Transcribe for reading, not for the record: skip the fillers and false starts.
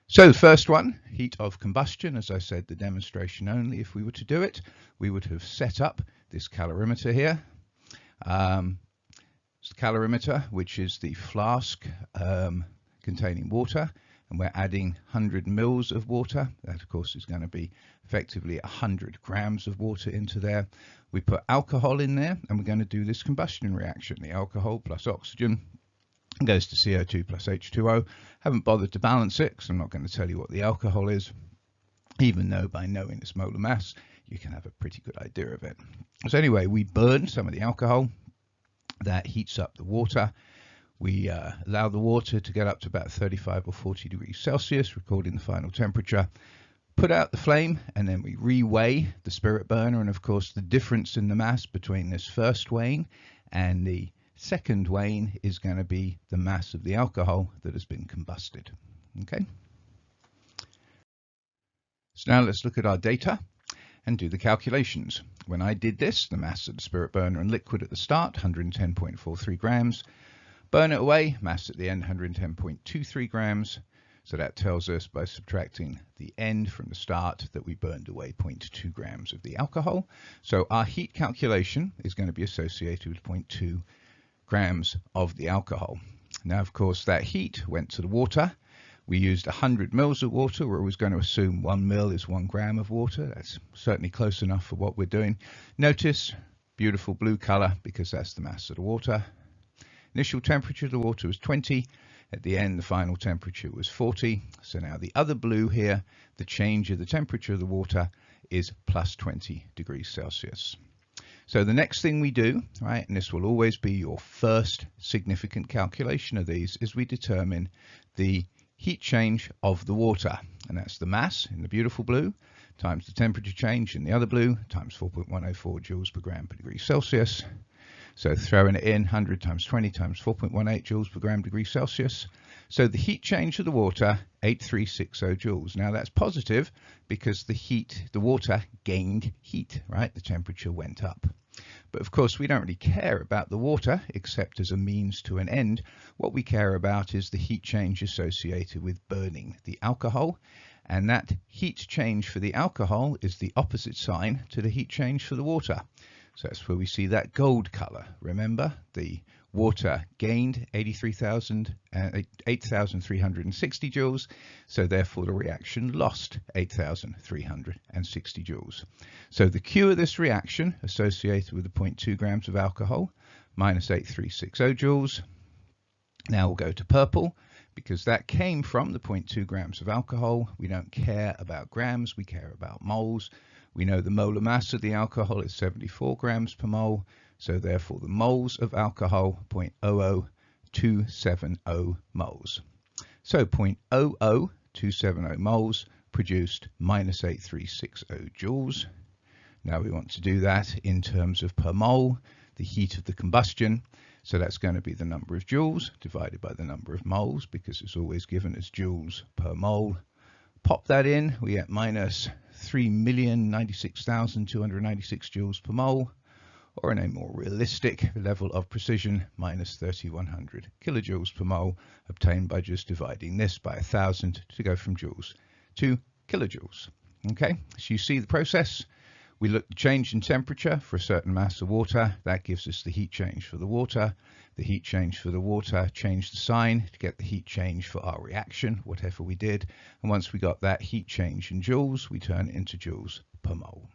So the first one, heat of combustion, as I said, the demonstration only. If we were to do it, we would have set up this calorimeter here. It's the calorimeter, which is the flask containing water, and we're adding 100 mils of water. That, of course, is going to be effectively 100 grams of water into there. We put alcohol in there, and we're going to do this combustion reaction. The alcohol plus oxygen goes to CO2 plus H2O. Haven't bothered to balance it because I'm not going to tell you what the alcohol is, even though by knowing its molar mass, you can have a pretty good idea of it. So anyway, we burn some of the alcohol. That heats up the water. We allow the water to get up to about 35 or 40 degrees Celsius, recording the final temperature. Put out the flame, and then we reweigh the spirit burner. And of course, the difference in the mass between this first weighing and the second weighing is going to be the mass of the alcohol that has been combusted. Okay. So now let's look at our data and do the calculations. When I did this, the mass of the spirit burner and liquid at the start, 110.43 grams. Burn it away, mass at the end, 110.23 grams. So that tells us by subtracting the end from the start that we burned away 0.2 grams of the alcohol. So our heat calculation is going to be associated with 0.2 grams of the alcohol. Now, of course, that heat went to the water. We used 100 mils of water. We're always going to assume 1 mil is 1 gram of water. That's certainly close enough for what we're doing. Notice, beautiful blue color, because that's the mass of the water. Initial temperature of the water was 20. At the end, the final temperature was 40. So now the other blue here, the change of the temperature of the water is plus 20 degrees Celsius. So the next thing we do, right, and this will always be your first significant calculation of these, is we determine the heat change of the water. And that's the mass in the beautiful blue times the temperature change in the other blue times 4.104 joules per gram per degree Celsius. So throwing it in, 100 times 20 times 4.18 joules per gram degree Celsius. So the heat change of the water, 8360 joules. Now that's positive because the water gained heat, right? The temperature went up. But of course, we don't really care about the water except as a means to an end. What we care about is the heat change associated with burning the alcohol. And that heat change for the alcohol is the opposite sign to the heat change for the water. So that's where we see that gold color. Remember, the water gained 8,360 joules, so therefore the reaction lost 8,360 joules. So the Q of this reaction associated with the 0.2 grams of alcohol minus 8360 joules. Now we'll go to purple because that came from the 0.2 grams of alcohol. We don't care about grams, we care about moles. We know the molar mass of the alcohol is 74 grams per mole, so therefore the moles of alcohol, 0.00270 moles. So 0.00270 moles produced minus 8360 joules. Now we want to do that in terms of per mole, the heat of the combustion. So that's going to be the number of joules divided by the number of moles, because it's always given as joules per mole. Pop that in, we get minus 3,096,296 joules per mole, or in a more realistic level of precision, minus 3,100 kilojoules per mole, obtained by just dividing this by 1,000 to go from joules to kilojoules. Okay, so you see the process. We look at the change in temperature for a certain mass of water. That gives us the heat change for the water. The heat change for the water changed the sign to get the heat change for our reaction, whatever we did. And once we got that heat change in joules, we turn it into joules per mole.